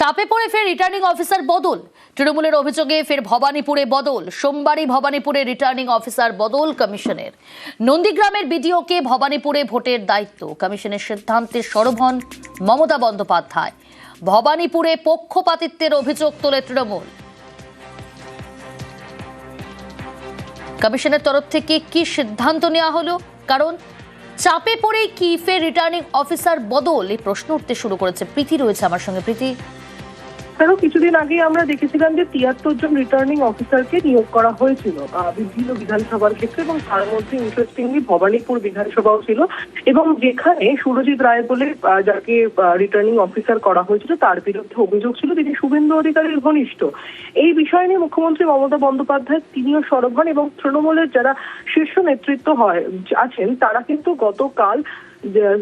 চাপে পড়ে ফের রিটার্নিং অফিসার বদল। তৃণমূলের অভিযোগে ফের ভবানীপুরে বদল। সোমবারই ভবানীপুরে রিটার্নিং অফিসার বদল কমিশনের। নন্দীগ্রামের বিডিওকে ভবানীপুরে ভোটের দায়িত্ব। কমিশনের সিদ্ধান্তে সরব হন মমতা বন্দ্যোপাধ্যায়। ভবানীপুরে পক্ষপাতিত্বের অভিযোগ তোলে তৃণমূল। কমিশনের তরফ থেকে কি সিদ্ধান্ত নেওয়া হলো? কারণ চাপে পড়ে কি ফের রিটার্নিং অফিসার বদল, এই প্রশ্ন উঠতে শুরু করেছে। প্রীতি রয়েছে আমার সঙ্গে। প্রীতি, কারণ কিছুদিন আগে আমরা দেখেছিলাম যে ৭৩ জন রিটার্নিং অফিসারকে নিয়োগ করা হয়েছিল বিভিন্ন বিধানসভার ক্ষেত্রে, এবং তার মধ্যে ইন্টারেস্টিংলি ভবানীপুর বিধানসভাও ছিল, এবং যেখানে সুরজিৎ রায় বলে যাকে রিটার্নিং অফিসার করা হয়েছিল তার বিরুদ্ধে অভিযোগ ছিল তিনি শুভেন্দু অধিকারীর ঘনিষ্ঠ। এই বিষয় নিয়ে মুখ্যমন্ত্রী মমতা বন্দ্যোপাধ্যায় তিনিও সরব হন, এবং তৃণমূলের যারা শীর্ষ নেতৃত্ব আছেন তারা কিন্তু গতকাল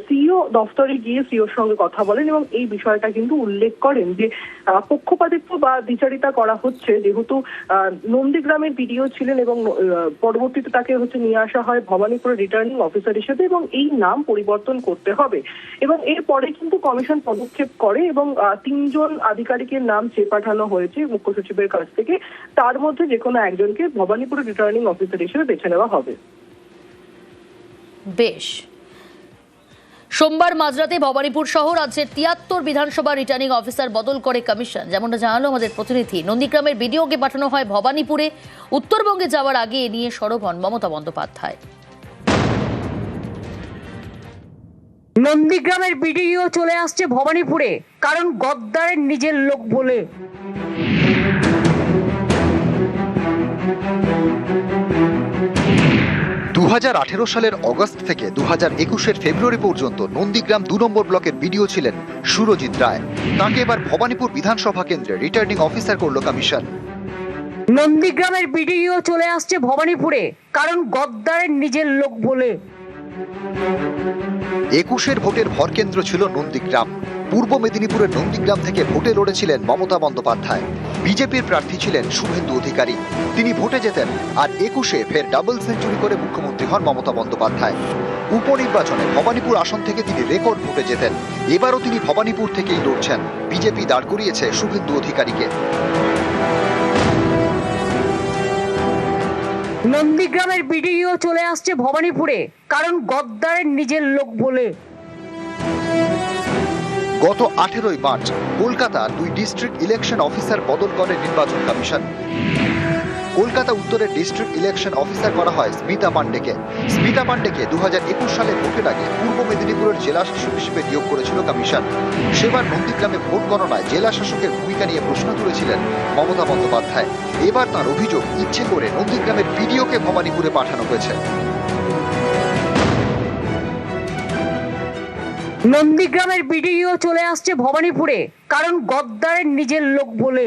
সিইও দফতরে গিয়ে সিইওর সঙ্গে কথা বলেন এবং এই বিষয়টা কিন্তু উল্লেখ করেন যে পক্ষপাতিত্ব বা দ্বিচারিতা করা হচ্ছে, যেহেতু নন্দীগ্রামের বিডিও ছিলেন এবং পরবর্তীতে তাকে নিয়ে আসা হয় ভবানীপুরের রিটার্নিং অফিসার হিসেবে, এবং এই নাম পরিবর্তন করতে হবে। এবং এরপরে কিন্তু কমিশন পদক্ষেপ করে এবং ৩ জন আধিকারিকের নাম চেয়ে পাঠানো হয়েছে মুখ্য সচিবের কাছ থেকে। তার মধ্যে যে কোনো একজনকে ভবানীপুরের রিটার্নিং অফিসার হিসেবে বেছে নেওয়া হবে। বেশ। সোমবার মাঝরাতে ভবানীপুর সহ রাজ্যের ৭৩ বিধানসভা রিটার্নিং অফিসার বদল করে কমিশন। যেমনটা জানালো আমাদের প্রতিনিধি, নন্দীগ্রামের বিডিওকে পাঠানো হয় ভবানীপুরে। উত্তরবঙ্গে যাওয়ার আগে এ নিয়ে সরব হন মমতা বন্দ্যোপাধ্যায়। নন্দীগ্রামের বিডিও চলে আসছে ভবানীপুরে, কারণ গদ্দারের নিজের লোক বলে। 2018 সালের অগস্ট থেকে 2021 ফেব্রুয়ারি পর্যন্ত নন্দীগ্রাম 2 নম্বর ব্লকের বিডিও ছিলেন সুরজিৎ রায়। তাকে এবার ভবানীপুর বিধানসভা কেন্দ্রে রিটার্নিং অফিসার করল কমিশন। নন্দীগ্রামের বিডিও চলে আসছে ভবানীপুরে, কারণ গদ্দারের নিজের লোক বলে। 21 ভোটের ভরকেন্দ্র ছিল নন্দীগ্রাম। পূর্ব মেদিনীপুরের নন্দীগ্রাম থেকে ভোটে লড়েছিলেন মমতা বন্দ্যোপাধ্যায়। বিজেপির প্রার্থী ছিলেন শুভেন্দু অধিকারী। তিনি ভোটে যেতেন, আর 21 ফের ডাবল সেঞ্চুরি করে মুখ্যমন্ত্রী হন মমতা বন্দ্যোপাধ্যায়। উপনির্বাচনে ভবানীপুর আসন থেকে তিনি রেকর্ড ভোটে যেতেন। এবারও তিনি ভবানীপুর থেকেই লড়ছেন। বিজেপি দাঁড় করিয়েছে শুভেন্দু অধিকারীকে। নন্দীগ্রামের বিডিও চলে আসছে ভবানীপুরে, কারণ গদ্দারের নিজের লোক বলে। গত 18 মার্চ কলকাতার 2 ডিস্ট্রিক্ট ইলেকশন অফিসার বদল করে নির্বাচন কমিশন। কলকাতা উত্তরের ডিস্ট্রিক্ট ইলেকশন অফিসার করা হয় স্মিতা পান্ডেকে। স্মিতা পান্ডেকে 2021 সালের ভোটের আগে পূর্ব মেদিনীপুরের জেলা শাসক হিসেবে নিয়োগ করেছিল কমিশন। সেবার নন্দীগ্রামে ভোট গণনায় জেলা শাসকের ভূমিকা নিয়ে প্রশ্ন তুলেছিলেন মমতা বন্দ্যোপাধ্যায়। এবার তার অভিযোগ, ইচ্ছে করে নন্দীগ্রামের বিডিওকে ভবানীপুরে পাঠানো হয়েছে। নন্দীগ্রামের বিডিও চলে আসছে ভবানীপুরে, কারণ গদ্দারের নিজের লোক বলে।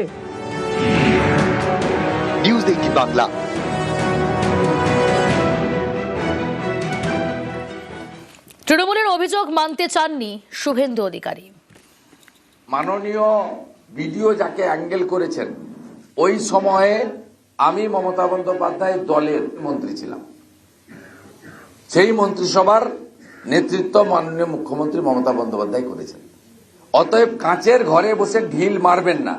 নিউজ 18 বাংলা। তৃণমূলের অভিযোগ মানতে চাননি শুভেন্দু অধিকারী। মাননীয় বিডিও যাকে অ্যাঙ্গেল করেছেন, ওই সময়ে আমি মমতা বন্দ্যোপাধ্যায় দলের মন্ত্রী ছিলাম। সেই মন্ত্রিসভার নেতৃত্ব মাননীয় মুখ্যমন্ত্রী মমতা বন্দ্যোপাধ্যায় করেছেন। অতএব কাঁচের ঘরে বসে ঢিল মারবেন না।